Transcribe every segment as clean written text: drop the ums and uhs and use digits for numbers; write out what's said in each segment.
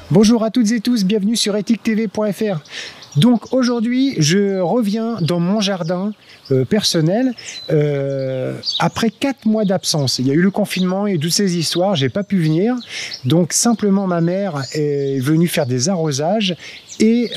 Bonjour à toutes et tous, bienvenue sur ethiquetv.fr. Donc aujourd'hui, je reviens dans mon jardin personnel après 4 mois d'absence. Il y a eu le confinement et toutes ces histoires, j'ai pas pu venir. Donc simplement ma mère est venue faire des arrosages et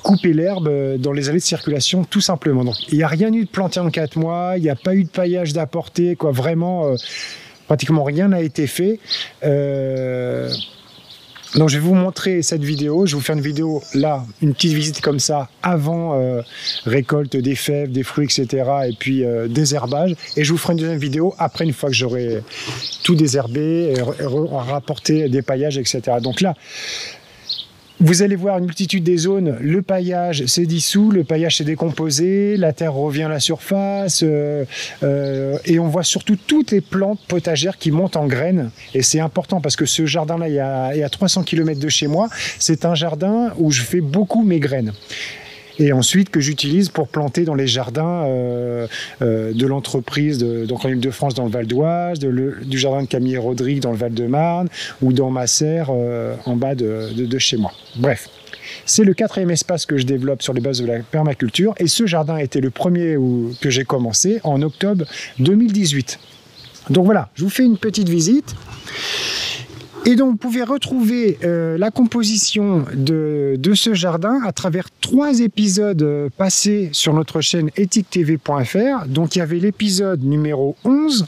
couper l'herbe dans les allées de circulation tout simplement. Donc il n'y a rien eu de planté en 4 mois, il n'y a pas eu de paillage d'apporter, quoi. Vraiment, pratiquement rien n'a été fait. Donc je vais vous montrer cette vidéo, je vais vous faire une vidéo là, une petite visite comme ça avant récolte des fèves, des fruits, etc. et puis désherbage, et je vous ferai une deuxième vidéo après, une fois que j'aurai tout désherbé, rapporté des paillages, etc. Donc là, vous allez voir une multitude des zones, le paillage s'est dissous, le paillage s'est décomposé, la terre revient à la surface, et on voit surtout toutes les plantes potagères qui montent en graines. Et c'est important parce que ce jardin-là, il y a 300 km de chez moi, c'est un jardin où je fais beaucoup mes graines. Et ensuite que j'utilise pour planter dans les jardins de l'entreprise, donc en Ile-de-France dans le Val d'Oise, du jardin de Camille et Rodrigue dans le Val-de-Marne, ou dans ma serre en bas de chez moi. Bref, c'est le 4e espace que je développe sur les bases de la permaculture, et ce jardin a été le premier que j'ai commencé en octobre 2018. Donc voilà, je vous fais une petite visite. Et donc, vous pouvez retrouver la composition de ce jardin à travers 3 épisodes passés sur notre chaîne ethiquetv.fr. Donc, il y avait l'épisode numéro 11,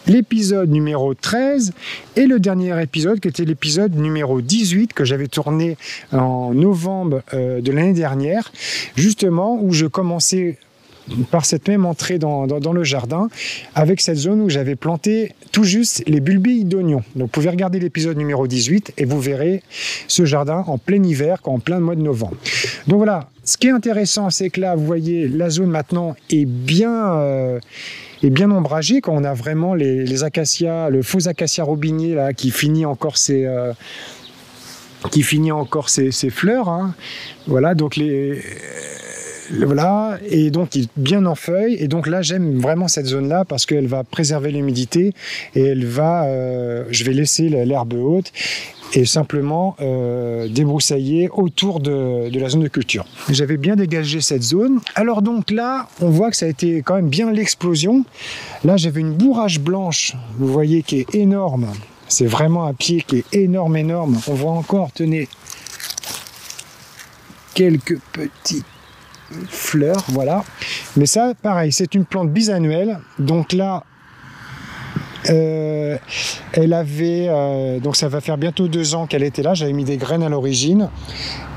l'épisode numéro 13 et le dernier épisode qui était l'épisode numéro 18 que j'avais tourné en novembre de l'année dernière, justement où je commençais par cette même entrée dans le jardin, avec cette zone où j'avais planté tout juste les bulbilles d'oignons. Donc vous pouvez regarder l'épisode numéro 18 et vous verrez ce jardin en plein hiver, en plein mois de novembre. Donc voilà, ce qui est intéressant, c'est que là, vous voyez, la zone maintenant est bien ombragée, quand on a vraiment les acacias, le faux acacia robinier là, qui finit encore ses fleurs. Hein. Voilà, donc voilà, et donc il est bien en feuilles, et donc là j'aime vraiment cette zone là parce qu'elle va préserver l'humidité et elle va, je vais laisser l'herbe haute et simplement débroussailler autour de la zone de culture. J'avais bien dégagé cette zone. Alors donc là, on voit que ça a été quand même bien l'explosion. Là j'avais une bourrage blanche, vous voyez, qui est énorme. C'est vraiment un pied qui est énorme. On voit encore, tenez, quelques petites fleurs, voilà. Mais ça, pareil, c'est une plante bisannuelle. Donc là, elle avait... donc ça va faire bientôt 2 ans qu'elle était là. J'avais mis des graines à l'origine.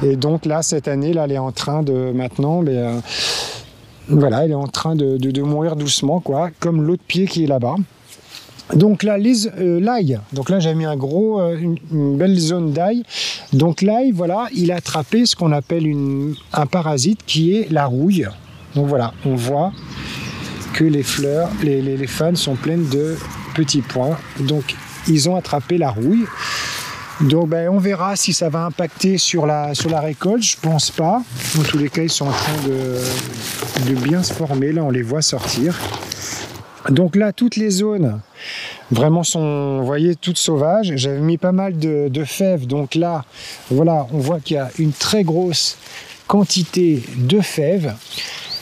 Et donc là, cette année, là, elle est en train de... Maintenant, voilà, elle est en train de mourir doucement, quoi. Comme l'autre pied qui est là-bas. Donc là, l'ail, donc là j'ai mis une belle zone d'ail. Donc l'ail, voilà, il a attrapé ce qu'on appelle un parasite qui est la rouille. Donc voilà, on voit que les fleurs, les fans sont pleines de petits points. Donc ils ont attrapé la rouille. Donc on verra si ça va impacter sur la récolte, je pense pas. Dans tous les cas, ils sont en train de bien se former, là on les voit sortir. Donc là, toutes les zones vraiment sont, vous voyez, toutes sauvages. J'avais mis pas mal de fèves. Donc là, voilà, on voit qu'il y a une très grosse quantité de fèves.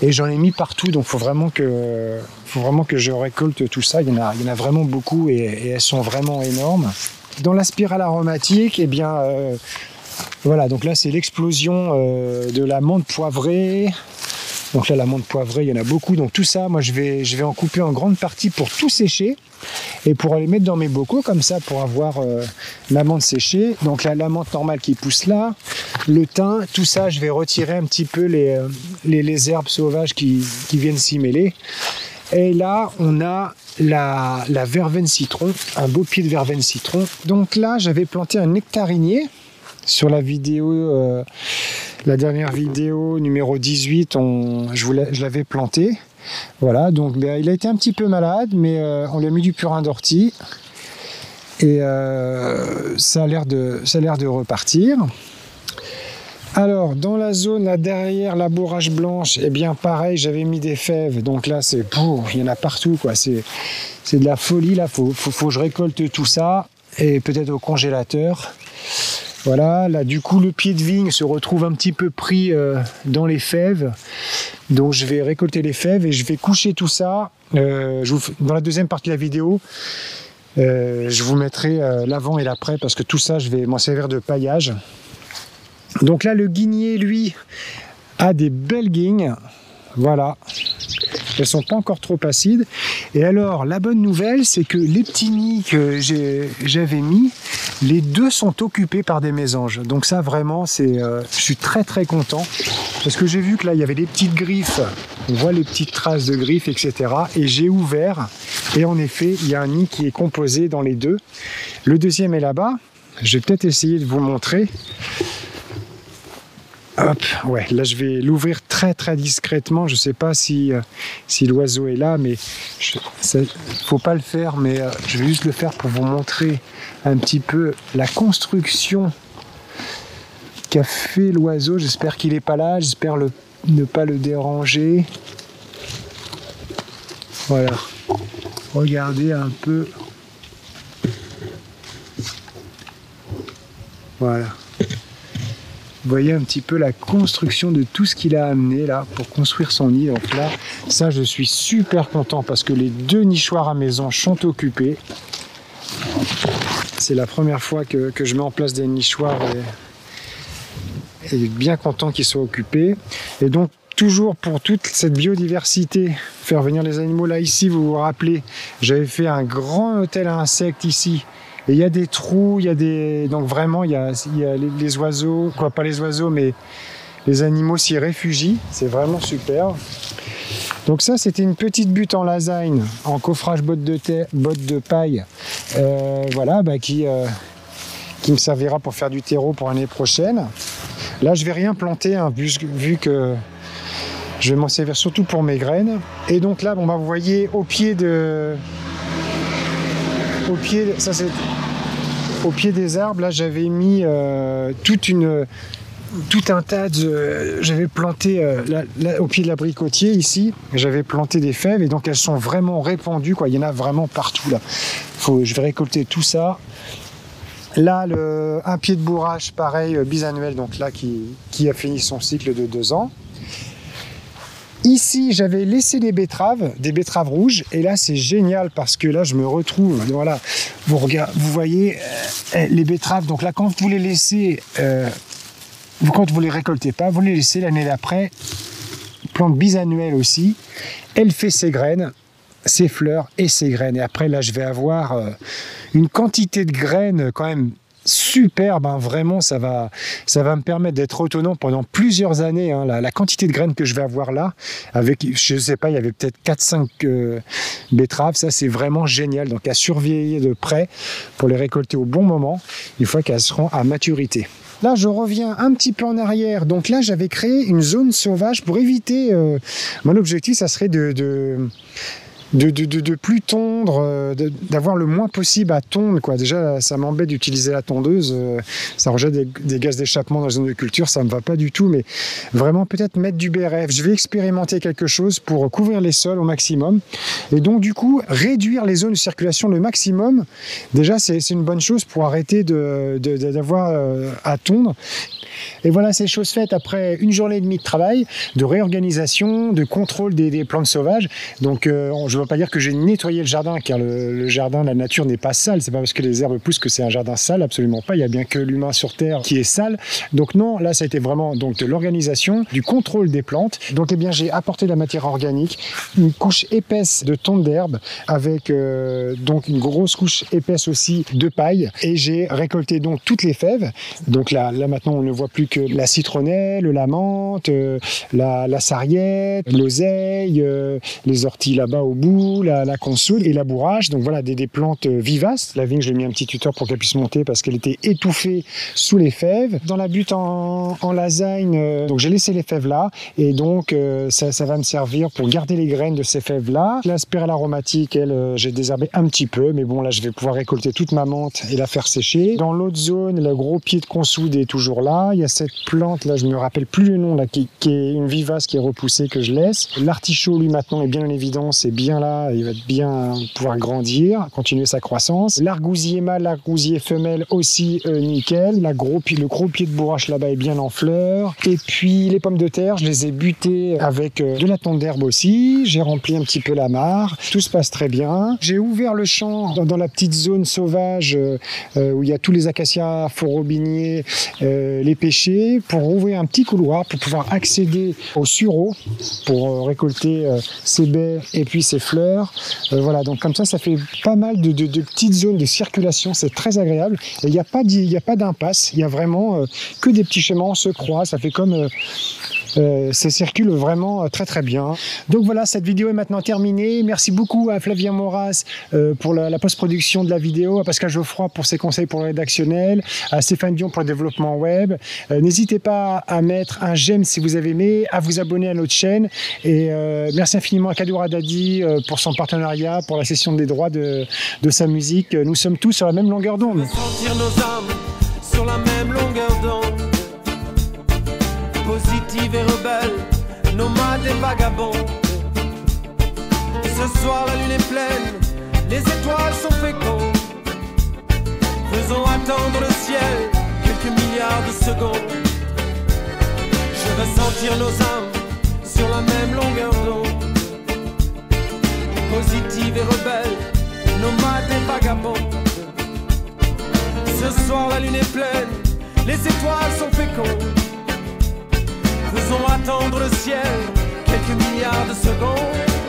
Et j'en ai mis partout. Donc il faut vraiment que je récolte tout ça. Il y en a vraiment beaucoup et elles sont vraiment énormes. Dans la spirale aromatique, eh bien, voilà, donc là, c'est l'explosion de la menthe poivrée. Donc là, la menthe poivrée, il y en a beaucoup. Donc tout ça, moi, je vais en couper en grande partie pour tout sécher et pour aller mettre dans mes bocaux, comme ça, pour avoir la menthe séchée. Donc là, la menthe normale qui pousse là, le thym, tout ça, je vais retirer un petit peu les herbes sauvages qui viennent s'y mêler. Et là, on a la verveine citron, un beau pied de verveine citron. Donc là, j'avais planté un nectarinier sur la vidéo... la dernière vidéo numéro 18, je l'avais planté. Voilà, donc il a été un petit peu malade, mais on lui a mis du purin d'ortie. Et ça a l'air de repartir. Alors, dans la zone là derrière la bourrage blanche, eh bien pareil, j'avais mis des fèves. Donc là, il y en a partout, quoi. C'est de la folie, là. Faut que je récolte tout ça. Et peut-être au congélateur. Voilà, là du coup le pied de vigne se retrouve un petit peu pris dans les fèves. Donc je vais récolter les fèves et je vais coucher tout ça. Dans la deuxième partie de la vidéo, je vous mettrai l'avant et l'après parce que tout ça je vais m'en servir de paillage. Donc là le guigné lui a des belles guignes. Voilà. Elles sont pas encore trop acides. Et alors, la bonne nouvelle, c'est que les petits nids que j'avais mis, les deux sont occupés par des mésanges. Donc ça, vraiment, je suis très très content. Parce que j'ai vu que là, il y avait des petites griffes. On voit les petites traces de griffes, etc. Et j'ai ouvert. Et en effet, il y a un nid qui est composé dans les deux. Le deuxième est là-bas. Je vais peut-être essayer de vous le montrer. Hop, ouais, là je vais l'ouvrir très très discrètement. Je sais pas si l'oiseau est là, mais faut pas le faire. Mais je vais juste le faire pour vous montrer un petit peu la construction qu'a fait l'oiseau. J'espère qu'il est pas là. J'espère ne pas le déranger. Voilà. Regardez un peu. Voilà. Vous voyez un petit peu la construction de tout ce qu'il a amené là pour construire son nid. Donc là, ça je suis super content parce que les deux nichoirs à mésanges sont occupés. C'est la première fois que je mets en place des nichoirs et bien content qu'ils soient occupés. Et donc toujours pour toute cette biodiversité, faire venir les animaux là ici, vous vous rappelez, j'avais fait un grand hôtel à insectes ici. Et il y a des trous, il y a des... Donc vraiment, il y a les oiseaux, quoi, pas les oiseaux, mais les animaux s'y réfugient. C'est vraiment super. Donc ça, c'était une petite butte en lasagne, en coffrage bottes de paille, voilà, qui me servira pour faire du terreau pour l'année prochaine. Là, je vais rien planter, hein, vu que je vais m'en servir surtout pour mes graines. Et donc là, bon, vous voyez, au pied des arbres, là j'avais mis tout un tas de... J'avais planté au pied de l'abricotier ici, j'avais planté des fèves et donc elles sont vraiment répandues, quoi. Il y en a vraiment partout là. Je vais récolter tout ça. Là, un pied de bourrache, pareil, bisannuel, donc là qui a fini son cycle de 2 ans. Ici, j'avais laissé des betteraves rouges, et là, c'est génial parce que là, je me retrouve. Voilà, vous voyez les betteraves. Donc là, quand vous les laissez, quand vous les récoltez pas, vous les laissez l'année d'après. Plante bisannuelle aussi. Elle fait ses graines, ses fleurs et ses graines. Et après, là, je vais avoir une quantité de graines quand même superbe, hein, vraiment ça va me permettre d'être autonome pendant plusieurs années, hein, la quantité de graines que je vais avoir là, avec, je sais pas, il y avait peut-être 4-5 betteraves, ça c'est vraiment génial, donc à surveiller de près pour les récolter au bon moment, une fois qu'elles seront à maturité. Là, je reviens un petit peu en arrière. Donc là, j'avais créé une zone sauvage pour éviter... mon objectif, ça serait de plus tondre, d'avoir le moins possible à tondre, quoi. Déjà, ça m'embête d'utiliser la tondeuse, ça rejette des gaz d'échappement dans la zone de culture, ça me va pas du tout, mais vraiment peut-être mettre du BRF. Je vais expérimenter quelque chose pour couvrir les sols au maximum, et donc du coup, réduire les zones de circulation le maximum. Déjà, c'est une bonne chose pour arrêter d'avoir à tondre. Et voilà, c'est chose faite après une journée et demie de travail, de réorganisation, de contrôle des plantes sauvages. Donc, je ne veux pas dire que j'ai nettoyé le jardin, car le jardin, la nature n'est pas sale. C'est pas parce que les herbes poussent que c'est un jardin sale, absolument pas. Il n'y a bien que l'humain sur Terre qui est sale. Donc non, là, ça a été vraiment donc, de l'organisation, du contrôle des plantes. Donc, eh bien, j'ai apporté de la matière organique, une couche épaisse de tonte d'herbe, avec donc une grosse couche épaisse aussi de paille. Et j'ai récolté donc toutes les fèves. Donc là maintenant, on ne voit plus que la citronnelle, la menthe, la sarriette, l'oseille, les orties là-bas au bout, la consoude et la bourrache. Donc voilà, des plantes vivaces. La vigne, je lui ai mis un petit tuteur pour qu'elle puisse monter parce qu'elle était étouffée sous les fèves. Dans la butte en lasagne, donc j'ai laissé les fèves là et donc ça va me servir pour garder les graines de ces fèves là. La spirale aromatique, elle, j'ai désherbé un petit peu, mais bon là je vais pouvoir récolter toute ma menthe et la faire sécher. Dans l'autre zone, le gros pied de consoude est toujours là. Il y a cette plante là, je me rappelle plus le nom là, qui est une vivace qui est repoussée que je laisse. L'artichaut lui maintenant est bien en évidence et bien bien là, il va bien pouvoir grandir, continuer sa croissance. L'argousier mâle, l'argousier femelle aussi nickel. Le gros pied de bourrache là-bas est bien en fleurs. Et puis les pommes de terre, je les ai butées avec de la tonte d'herbe aussi. J'ai rempli un petit peu la mare. Tout se passe très bien. J'ai ouvert le champ dans la petite zone sauvage où il y a tous les acacias forobiniers, les pêchers, pour ouvrir un petit couloir pour pouvoir accéder au sureau pour récolter ses baies et puis ses fleurs. Voilà, donc comme ça fait pas mal de petites zones de circulation. C'est très agréable. Et il n'y a pas d'impasse. Il y a vraiment que des petits chemins, on se croise. Ça fait comme... ça circule vraiment très très bien. Donc voilà, cette vidéo est maintenant terminée. Merci beaucoup à Flavien Moras pour la post-production de la vidéo, à Pascal Geoffroy pour ses conseils pour le rédactionnel, à Stéphane Dion pour le développement web. N'hésitez pas à mettre un j'aime si vous avez aimé, à vous abonner à notre chaîne. Et merci infiniment à Kadoura Dadi pour son partenariat, pour la cession des droits de sa musique. Nous sommes tous sur la même longueur d'onde. Sentir nos âmes sur la même longueur d'onde. Positive et rebelle, nomade et vagabond. Ce soir la lune est pleine, les étoiles sont fécondes. Faisons attendre le ciel quelques milliards de secondes. Je veux sentir nos âmes sur la même longueur d'onde. Positive et rebelle, nomade et vagabond. Ce soir la lune est pleine, les étoiles sont fécondes. Faisons attendre le ciel quelques milliards de secondes.